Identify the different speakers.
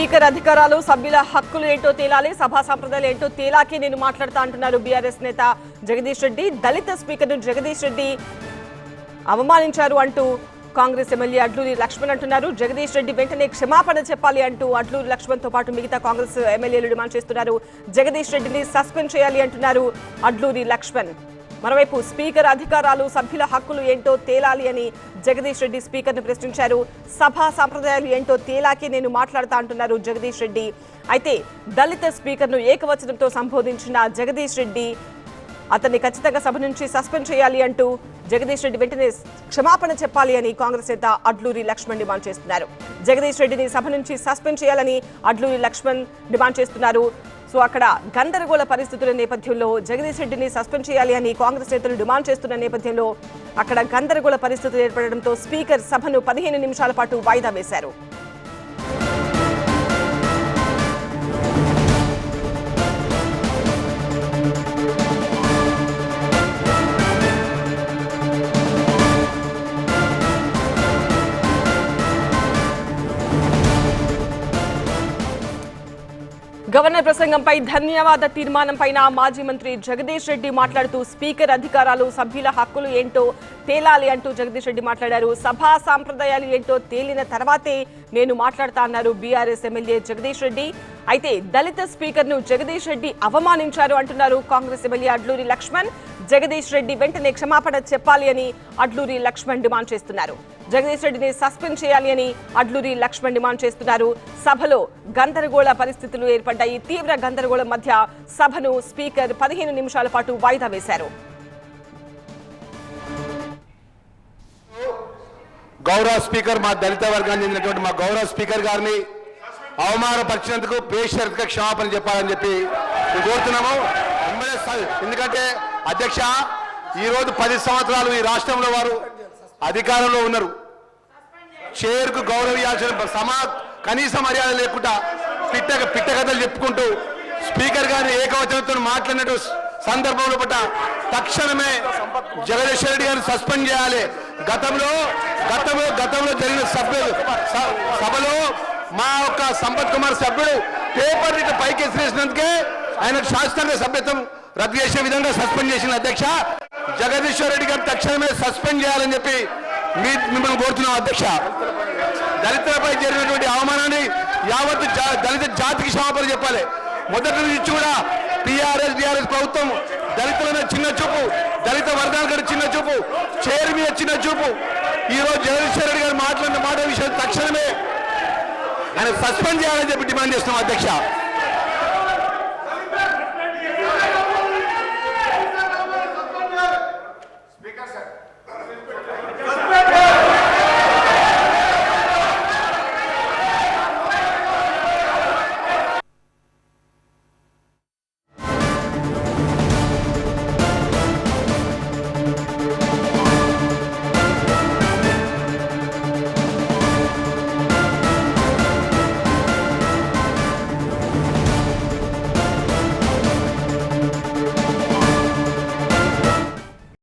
Speaker 1: Speaker అధికారాలు సభ్యుల హక్కులు ఏంటో తేలాలి, సభా సంప్రదాయాలు ఏంటో తేలాకే నేను మాట్లాడతా అంటున్నారు బీఆర్ఎస్ నేత జగదీష్ రెడ్డి. దళిత స్పీకర్ను జగదీష్ రెడ్డి అవమానించారు అంటూ కాంగ్రెస్ ఎమ్మెల్యే అడ్లూరి లక్ష్మణ్ అంటున్నారు. జగదీష్ రెడ్డి వెంటనే క్షమాపణ చెప్పాలి అంటూ అడ్లూరి లక్ష్మణ్ తో పాటు మిగతా కాంగ్రెస్ ఎమ్మెల్యేలు డిమాండ్ చేస్తున్నారు. జగదీష్ రెడ్డిని సస్పెండ్ చేయాలి అంటున్నారు అడ్లూరి లక్ష్మణ్. మరోవైపు స్పీకర్ అధికారాలు సభ్యుల హక్కులు ఏంటో తేలాలి అని జగదీష్ రెడ్డి స్పీకర్ను ప్రశ్నించారు. సభా సంప్రదాయాలు ఏంటో తేలాకే నేను మాట్లాడతా అంటున్నారు జగదీష్ రెడ్డి. అయితే దళిత స్పీకర్ను ఏకవచనంతో సంబోధించిన జగదీష్ రెడ్డి అతన్ని ఖచ్చితంగా సభ నుంచి సస్పెండ్ చేయాలి అంటూ జగదీష్ రెడ్డి వెంటనే క్షమాపణ చెప్పాలి అని కాంగ్రెస్ నేత అడ్లూరి లక్ష్మణ్ డిమాండ్ చేస్తున్నారు. జగదీష్ రెడ్డిని సభ నుంచి సస్పెండ్ చేయాలని అడ్లూరి లక్ష్మణ్ డిమాండ్ చేస్తున్నారు. సో అక్కడ గందరగోళ పరిస్థితుల నేపథ్యంలో జగదీష్ రెడ్డిని సస్పెండ్ చేయాలి అని కాంగ్రెస్ నేతలు డిమాండ్ చేస్తున్న నేపథ్యంలో అక్కడ గందరగోళ పరిస్థితులు ఏర్పడడంతో స్పీకర్ సభను 15 నిమిషాల పాటు వాయిదా వేశారు. గవర్నర్ ప్రసంగంపై ధన్యవాద తీర్మానంపై మాజీ మంత్రి జగదీష్ రెడ్డి మాట్లాడుతూ స్పీకర్ అధికారాలు సభ్యుల హక్కులు ఏంటో తేలాలి అంటూ జగదీష్ రెడ్డి మాట్లాడారు. సభా సాంప్రదాయాలు ఏంటో తేలిన తర్వాతే నేను మాట్లాడతా అన్నారు బీఆర్ఎస్ ఎమ్మెల్యే జగదీష్ రెడ్డి. అయితే దళిత స్పీకర్ను జగదీష్ రెడ్డి అవమానించారు అంటున్నారు కాంగ్రెస్ ఎమ్మెల్యే అడ్లూరి లక్ష్మణ్. జగదీష్ రెడ్డి వెంటనే క్షమాపణ చెప్పాలి అని అడ్లూరి లక్ష్మణ్ డిమాండ్ చేస్తున్నారు. జగదీష్ రెడ్డిని సస్పెండ్ చేయాలి అని అడ్లూరి లక్ష్మణ్ డిమాండ్ చేస్తున్నారు. సభలో గందరగోళ పరిస్థితులు ఏర్పడ్డాయి. తీవ్ర గందరగోళం మధ్య సభను స్పీకర్ 15 నిమిషాల పాటు వాయిదా వేశారు.
Speaker 2: గౌరవ స్పీకర్ మా దళిత వర్గానికి చెందినటువంటి మా గౌరవ స్పీకర్ గారిని అవమానపరిచినందుకు బేషరతుగా క్షమాపణ చెప్పాలని చెప్పి కోరుతున్నాము. ఎందుకంటే అధ్యక్ష, ఈరోజు 10 సంవత్సరాలు ఈ రాష్ట్రంలో వారు అధికారంలో ఉన్నారు. చైర్కు గౌరవించాల్సిన కనీస మర్యాద లేకుండా పిట్ట కథలు చెప్పుకుంటూ స్పీకర్ గారిని ఏకవచనంతో మాట్లాడినట్టు సందర్భంలో పట్ల తక్షణమే జగదీష్ రెడ్డి గారిని సస్పెండ్ చేయాలి. గతంలో జరిగిన సభలో మా యొక్క సంపత్ కుమార్ సభ్యుడు పేపర్ ఇట్లా పైకి ఎసిరేసినందుకే ఆయనకు శాశ్వతంగా సభ్యత్వం రద్దు చేసే విధంగా సస్పెండ్ చేసిన అధ్యక్ష. జగదీశ్వర్ రెడ్డి గారు తక్షణమే సస్పెండ్ చేయాలని చెప్పి మిమ్మల్ని కోరుతున్నాం అధ్యక్ష. దళితులపై జరిగినటువంటి అవమానాన్ని యావత్ దళిత జాతికి క్షమాపణ చెప్పాలి. మొదటి నుంచి కూడా టీఆర్ఎస్ ప్రభుత్వం దళితుల చిన్న చూపు, దళిత వర్గాల చిన్న చూపు, చైర్ మీద చిన్న చూపు. ఈరోజు జగదీశ్వర్ రెడ్డి గారు మాట్లాడిన మాట విషయం తక్షణమే ఆయన సస్పెండ్ చేయాలని చెప్పి డిమాండ్ చేస్తున్నాం అధ్యక్ష.